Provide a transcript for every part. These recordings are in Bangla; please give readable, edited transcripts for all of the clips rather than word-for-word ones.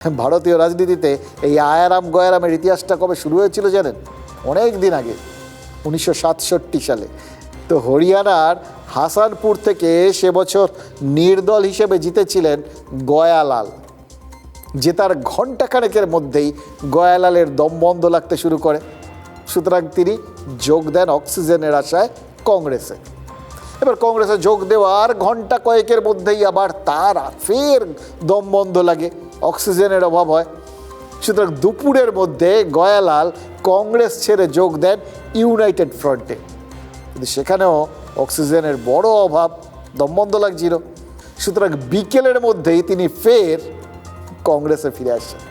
ভারতীয় রাজনীতিতে এই আয়ারাম গয়ারামের ইতিহাসটা কবে শুরু হয়েছিল জানেন? অনেক দিন আগে, 1967 সালে। তো হরিয়ানার হাসানপুর থেকে সে বছর নির্দল হিসেবে জিতেছিলেন গয়ালাল। জেতার ঘণ্টাখানেকের মধ্যেই গয়ালালের দম বন্ধ লাগতে শুরু করে। সুতরাং তিনি যোগ দেন অক্সিজেনের আশায় কংগ্রেসে। এবার কংগ্রেসে যোগ দেওয়ার ঘণ্টা কয়েকের মধ্যেই আবার তার ফের দম বন্ধ লাগে, অক্সিজেনের অভাব হয়। সুতরাং দুপুরের মধ্যে গয়ালাল কংগ্রেস ছেড়ে যোগ দেন ইউনাইটেড ফ্রন্টে। কিন্তু সেখানেও অক্সিজেনের বড় অভাব, দম বন্ধ লাগছিল। সুতরাং বিকেলের মধ্যেই তিনি ফের কংগ্রেসে ফিরে আসেন।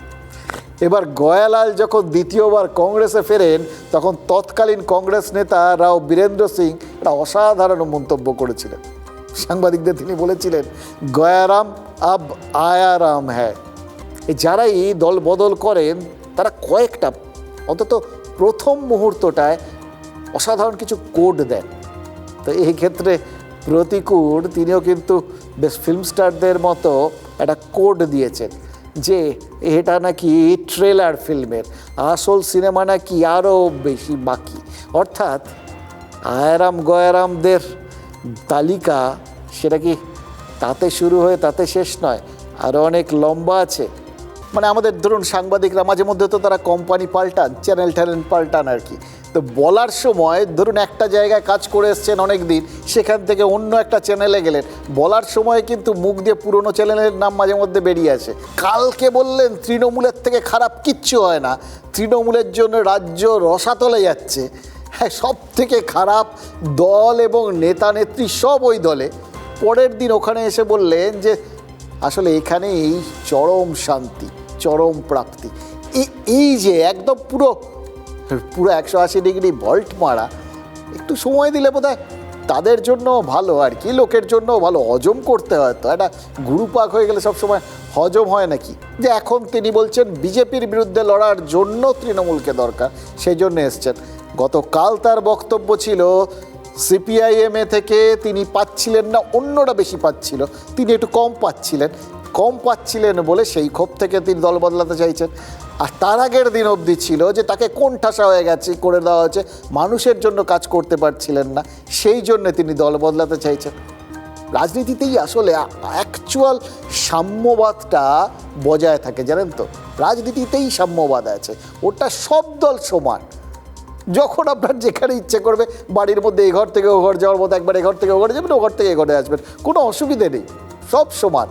এবার গয়ালাল যখন দ্বিতীয়বার কংগ্রেসে ফেরেন, তখন তৎকালীন কংগ্রেস নেতা রাও বীরেন্দ্র সিং একটা অসাধারণ মন্তব্য করেছিলেন। সাংবাদিকদের তিনি বলেছিলেন, গয়ারাম আব আয়ারাম হ্যায়। যারাই দল বদল করেন তারা কয়েকটা, অন্তত প্রথম মুহূর্তটায় অসাধারণ কিছু কোড দেন। তো এই ক্ষেত্রে প্রতিকূল তিনিও কিন্তু বেশ ফিল্ম স্টারদের মতো একটা কোড দিয়েছেন যে এটা নাকি ট্রেলার ফিল্মের, আসল সিনেমা নাকি আরও বেশি বাকি। অর্থাৎ আয়ারাম গয়ারামদের তালিকা সেটা কি তাতে শুরু হয়ে তাতে শেষ নয়, আরও অনেক লম্বা আছে। মানে আমাদের ধরুন সাংবাদিকরা মাঝে মধ্যে তো তারা কোম্পানি পাল্টান, চ্যানেল পাল্টান আর কি। তো বলার সময় ধরুন একটা জায়গায় কাজ করে এসছেন অনেক দিন, সেখান থেকে অন্য একটা চ্যানেলে গেলেন, বলার সময় কিন্তু মুখ দিয়ে পুরনো চ্যানেলের নাম মাঝে মধ্যে বেরিয়ে আসে। কালকে বললেন তৃণমূলের থেকে খারাপ কিচ্ছু হয় না, তৃণমূলের জন্য রাজ্য রসাতলে যাচ্ছে, হ্যাঁ সব থেকে খারাপ দল এবং নেতা নেত্রী সব ওই দলে। পরের দিন ওখানে এসে বললেন যে আসলে এখানেই চরম শান্তি, চরম প্রাপ্তি। এই যে একদম পুরো 180 ডিগ্রি ভল্ট মারা, একটু সময় দিলে বোধহয় তাদের জন্য ভালো আর কি, লোকের জন্য ভালো। হজম করতে হয় তো, একটা গুরুপাক হয়ে গেলে সবসময় হজম হয় নাকি। যে এখন তিনি বলছেন বিজেপির বিরুদ্ধে লড়ার জন্য তৃণমূলকে দরকার, সেই জন্য এসছেন। গতকাল তার বক্তব্য ছিল সিপিআইএমএ থেকে তিনি পাচ্ছিলেন না, অন্যরা বেশি পাচ্ছিল, তিনি একটু কম পাচ্ছিলেন বলে সেই ক্ষোভ থেকে তিনি দল বদলাতে চাইছেন। আর তার আগের দিন অবধি ছিল যে তাকে কোণঠাসা হয়ে গেছে, করে দেওয়া হয়েছে, মানুষের জন্য কাজ করতে পারছিলেন না, সেই জন্য তিনি দল বদলাতে চাইছেন। রাজনীতিতেই আসলে অ্যাকচুয়াল সাম্যবাদটা বজায় থাকে জানেন তো, রাজনীতিতেই সাম্যবাদ আছে, ওটা সব দল সমান। যখন আপনার যেখানে ইচ্ছে করবে বাড়ির মধ্যে এই ঘর থেকে ও ঘর যাওয়ার মতো একবার এ ঘর থেকে ও ঘরে যাবেন, ও ঘর থেকে এ ঘরে আসবেন, কোনো অসুবিধে নেই, সব সমান।